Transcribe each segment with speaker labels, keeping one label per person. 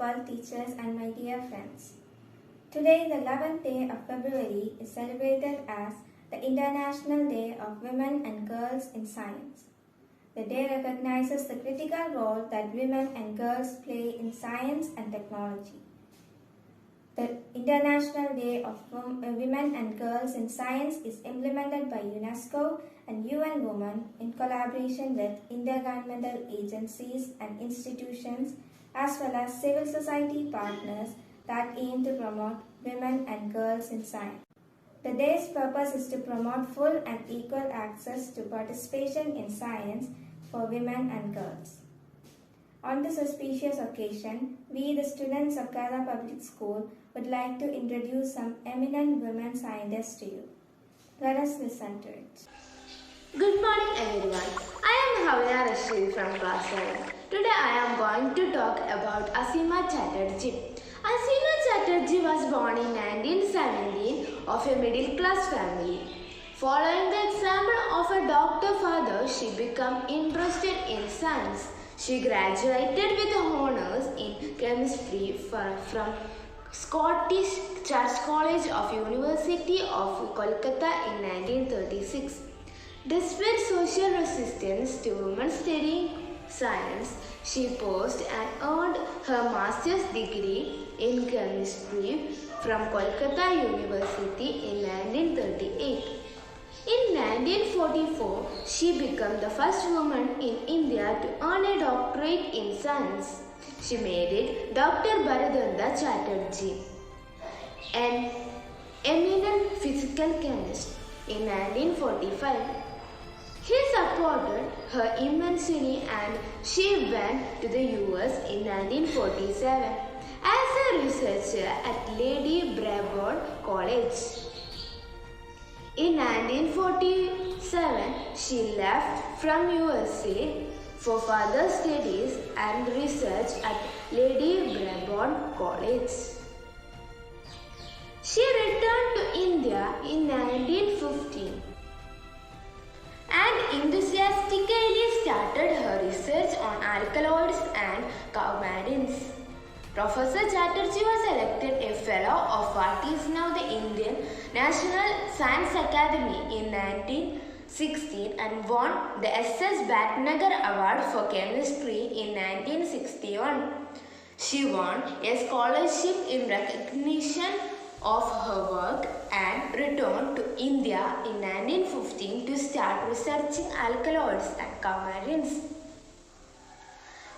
Speaker 1: principal, teachers and my dear friends. Today, the 11th day of February is celebrated as the International Day of Women and Girls in Science. The day recognizes the critical role that women and girls play in science and technology. The International Day of Women and Girls in Science is implemented by UNESCO and UN Women in collaboration with intergovernmental agencies and institutions as well as civil society partners that aim to promote women and girls in science. The day's purpose is to promote full and equal access to participation in science for women and girls. On this auspicious occasion, we, the students of GADHA Public School, would like to introduce some eminent women scientists to you. Let us listen to it.
Speaker 2: Good morning everyone. I am Havya Rashid from class 7. Today I am going to talk about Asima Chatterjee. Asima Chatterjee was born in 1917 of a middle class family. Following the example of a doctor father, she became interested in science. She graduated with honours in chemistry from Scottish Church College of University of Kolkata in 1936. Despite social resistance to women studying science, she passed and earned her master's degree in chemistry from Kolkata University in 1938. In 1944, she became the first woman in India to earn a doctorate in science. She married Dr. Bharadwanda Chatterjee, an eminent physical chemist, in 1945. He supported her immensely and she went to the US in 1947 as a researcher at Lady Brabourne College. In 1947, she left from USA for further studies and research at Lady Brabourne College. She returned to India in 1915 and enthusiastically started her research on alkaloids and coumadins. Professor Chatterjee was elected a fellow of what is now the Indian National Science Academy in 1916 and won the S.S. Bhatnagar Award for Chemistry in 1961. She won a scholarship in recognition of her work and returned to India in 1915 to start researching alkaloids and coumadins.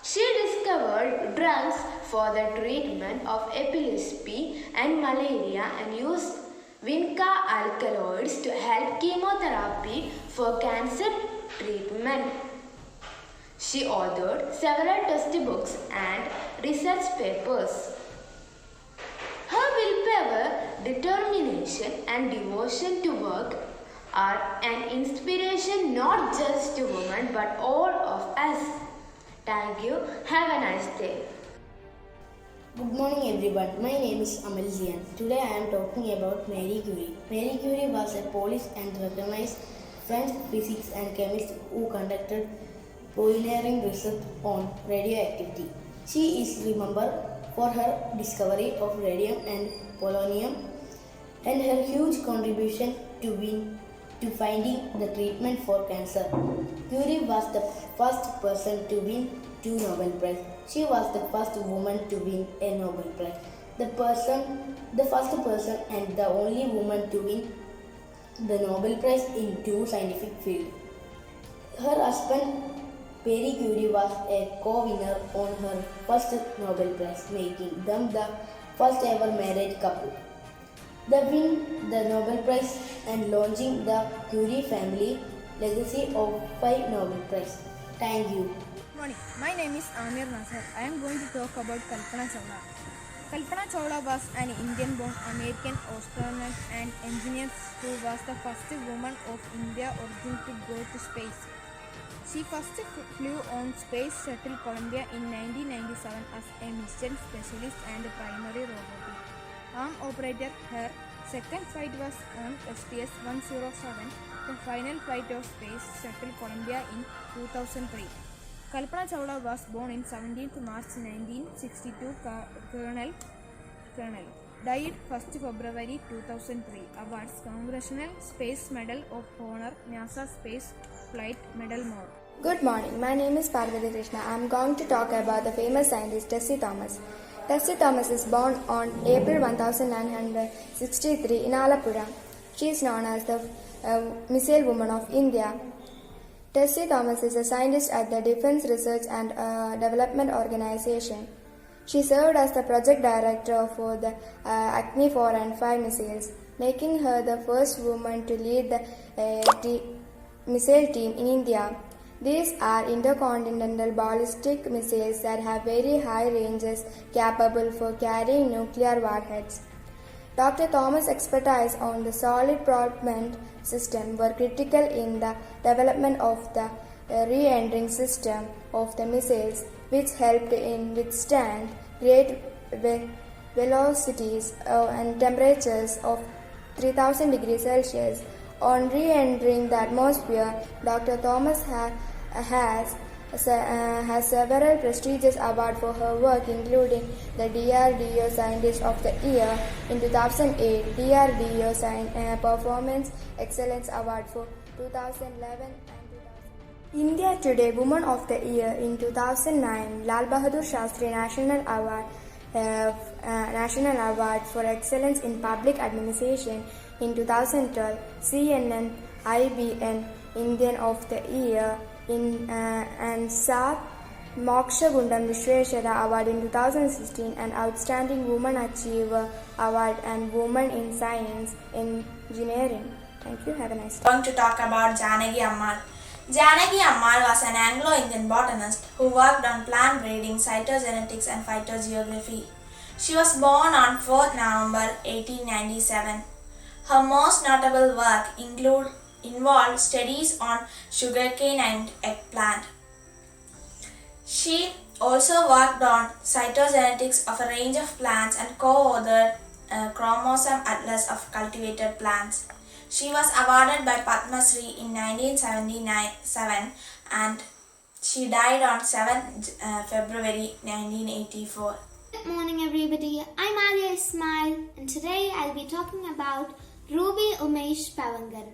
Speaker 2: She discovered drugs for the treatment of epilepsy and malaria and used vinca alkaloids to help chemotherapy for cancer treatment. She authored several textbooks and research papers. Her willpower, determination and devotion to work are an inspiration not just to women but all of us. Thank you. Have a nice day.
Speaker 3: Good morning everyone. My name is Amal Zian. Today I am talking about Marie Curie. Marie Curie was a Polish and recognized French physicist and chemist who conducted pioneering research on radioactivity. She is remembered for her discovery of radium and polonium and her huge contribution to finding the treatment for cancer. Curie was the first person to win 2 Nobel Prizes. She was the first woman to win a Nobel Prize. The first person and the only woman to win the Nobel Prize in 2 scientific fields. Her husband Marie Curie was a co-winner on her first Nobel Prize, making them the first ever married couple. They win the Nobel Prize and launching the Curie family legacy of 5 Nobel Prizes. Thank you.
Speaker 4: Good morning. My name is Amir Nasser. I am going to talk about Kalpana Chawla. Kalpana Chawla was an Indian-born American astronaut and engineer who was the first woman of Indian origin to go to space. She first flew on Space Shuttle Columbia in 1997 as a mission specialist and primary robotic arm operator. Her second flight was on STS-107, the final flight of Space Shuttle Columbia in 2003. Kalpana Chawla was born in 17th March 1962, Colonel. Died 1st February 2003. Awards: Congressional Space Medal of Honor, NASA Space Flight Medal more.
Speaker 1: Good morning, my name is Parvati Krishna. I am going to talk about the famous scientist Tessie Thomas. Tessie Thomas is born on April 1963 in Alapura. She is known as the Missile Woman of India. Tessie Thomas is a scientist at the Defense Research and Development Organization. She served as the project director for the Acme 4 and 5 missiles, making her the first woman to lead the missile team in India. These are intercontinental ballistic missiles that have very high ranges capable for carrying nuclear warheads. Dr. Thomas' expertise on the solid propellant system were critical in the development of the re-entering system of the missiles, which helped in withstand great velocities and temperatures of 3000 degrees Celsius. On re-entering the atmosphere, Dr. Thomas has several prestigious awards for her work, including the DRDO Scientist of the Year in 2008, DRDO Performance Excellence Award for 2011 and 2000. India Today Woman of the Year in 2009, Lal Bahadur Shastri National Award for Excellence in Public Administration in 2012, CNN IBN Indian of the Year and Sat Mokshagundam Vishweshwara Award in 2016, and Outstanding Woman Achiever Award and Woman in Science Engineering. Thank you. Have a nice day.
Speaker 5: I'm going to talk about Janaki Ammal. Janaki Ammal was an Anglo-Indian botanist who worked on plant breeding, cytogenetics and phytogeography. She was born on 4th November 1897. Her most notable work involved studies on sugarcane and eggplant. She also worked on cytogenetics of a range of plants and co-authored a chromosome atlas of cultivated plants. She was awarded by Padma Shri in 1977 and she died on 7th February 1984.
Speaker 6: Good morning everybody, I'm Alia Ismail and today I'll be talking about Ruby Umesh Pavangar.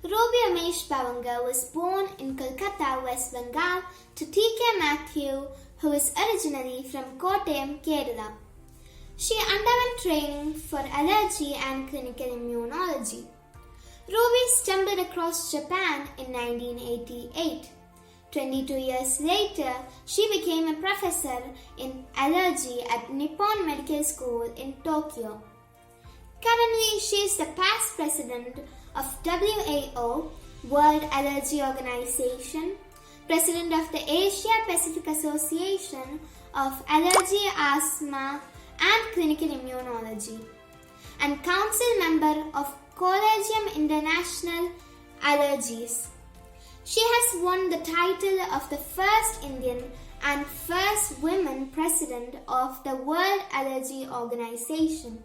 Speaker 6: Ruby Umesh Pavangar was born in Kolkata, West Bengal to T.K. Matthew, who is originally from Kottayam, Kerala. She underwent training for allergy and clinical immunology. Ruby stumbled across Japan in 1988. 22 years later, she became a professor in allergy at Nippon Medical School in Tokyo. Currently, she is the past president of WAO, World Allergy Organization, president of the Asia Pacific Association of Allergy, Asthma and Clinical Immunology, and council member of Collegium International Allergies. She has won the title of the first Indian and first women president of the World Allergy Organization.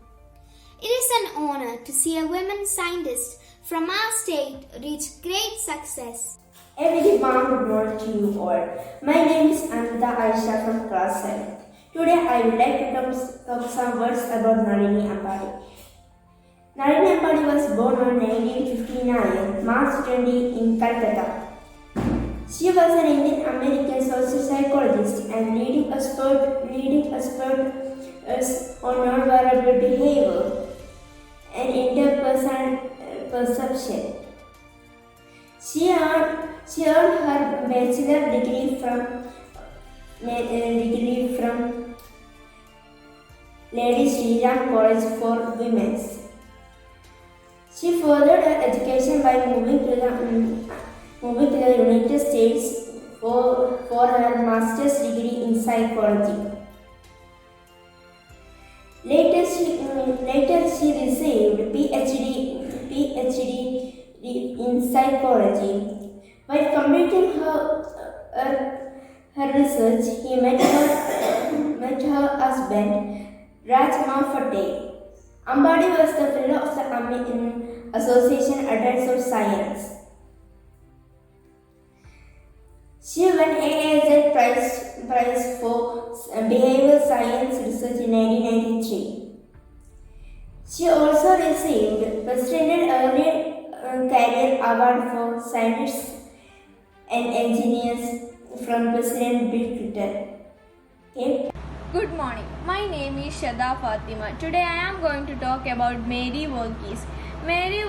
Speaker 6: It is an honor to see a woman scientist from our state reach great success.
Speaker 7: A very warm good morning to you all. My name is Anita Aisha from class 7. Today I would like to talk some words about Nalini Ambani. Nalini Ambani was born on 1959, March 20 in Calcutta. She was an Indian American social psychologist and leading expert on nonverbal behavior and interpersonal perception. She earned her bachelor degree from Lady Sri Ram College for Women. She furthered her education by moving to the United States for her master's degree in psychology. Later she received PhD in psychology. While completing her research, he met her husband, Rajma Fateh. Ambani was the fellow of the American Association Adults of Science. She won AA as Prize for Behavioral Science Research in 1993. She also received President Early Career Award for Scientists and Engineers from President Bill Clinton. Okay.
Speaker 8: Good morning. My name is Shada Fatima. Today I am going to talk about Mary Verghese. Mary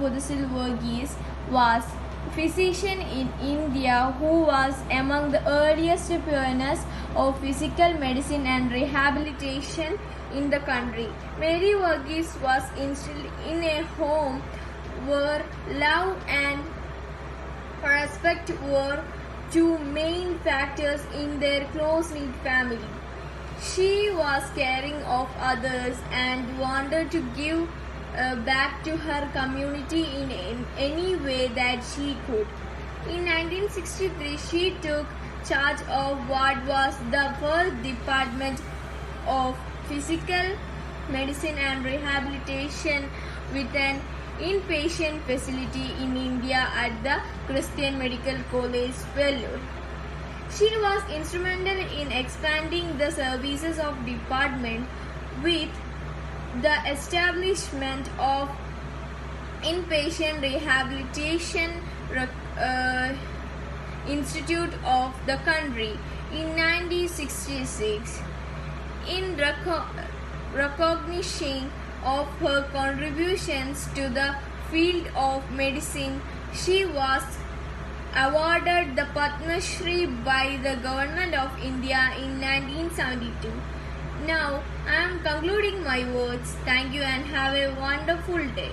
Speaker 8: Buddhasil Verghese was a physician in India who was among the earliest pioneers of physical medicine and rehabilitation in the country. Mary Verghese was instilled in a home where love and respect were two main factors in their close-knit family. She was caring of others and wanted to give back to her community in any way that she could. In 1963, she took charge of what was the first department of physical medicine and rehabilitation with an inpatient facility in India at the Christian Medical College, Vellore. She was instrumental in expanding the services of department with the establishment of inpatient rehabilitation institute of the country in 1966. In recognition of her contributions to the field of medicine, she was awarded the Padma Shri by the Government of India in 1972. Now, I am concluding my words. Thank you and have a wonderful day.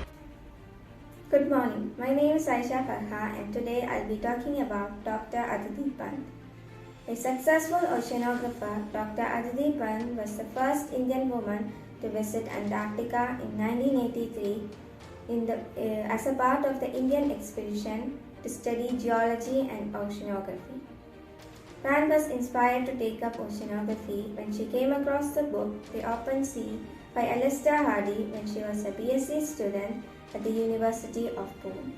Speaker 1: Good morning. My name is Aisha Farha and today I'll be talking about Dr. Aditi Pant. A successful oceanographer, Dr. Aditi Pant was the first Indian woman to visit Antarctica in 1983 as a part of the Indian expedition to study geology and oceanography. Pant was inspired to take up oceanography when she came across the book The Open Sea by Alistair Hardy when she was a BSc student at the University of Pune.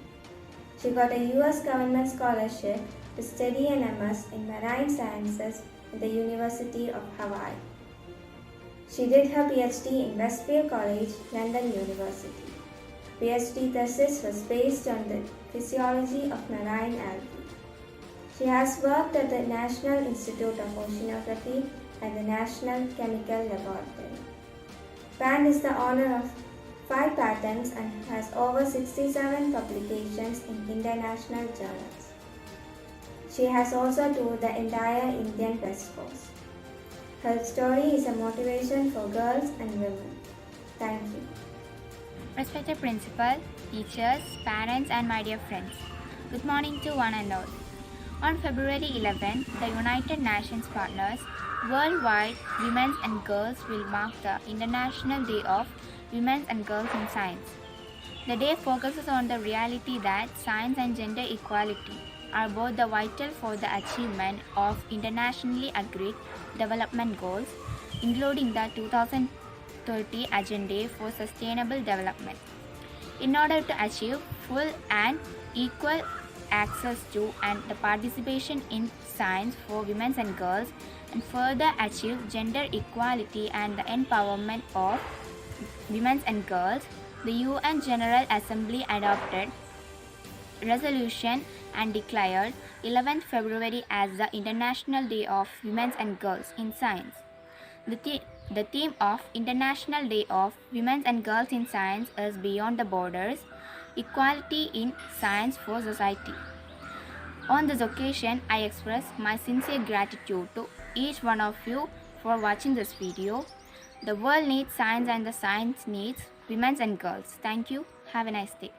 Speaker 1: She got a US government scholarship to study an MS in Marine Sciences at the University of Hawaii. She did her PhD in Westfield College, London University. PhD thesis was based on the physiology of marine algae. She has worked at the National Institute of Oceanography and the National Chemical Laboratory. Pant is the owner of 5 patents and has over 67 publications in international journals. She has also toured the entire Indian West Coast. Her story is a motivation for girls and women. Thank you.
Speaker 9: Respected principal, teachers, parents and my dear friends, good morning to one and all. On February 11th, the United Nations partners worldwide, women and girls will mark the International Day of Women and Girls in Science. The day focuses on the reality that science and gender equality are both the vital for the achievement of internationally agreed development goals, including the 2030 Agenda for Sustainable Development. In order to achieve full and equal access to and the participation in science for women and girls, and further achieve gender equality and the empowerment of women and girls, the UN General Assembly adopted resolution and declared 11th February as the International Day of Women and Girls in Science. The theme of International Day of Women and Girls in Science is Beyond the Borders, Equality in Science for Society. On this occasion, I express my sincere gratitude to each one of you for watching this video. The world needs science and the science needs women and girls. Thank you. Have a nice day.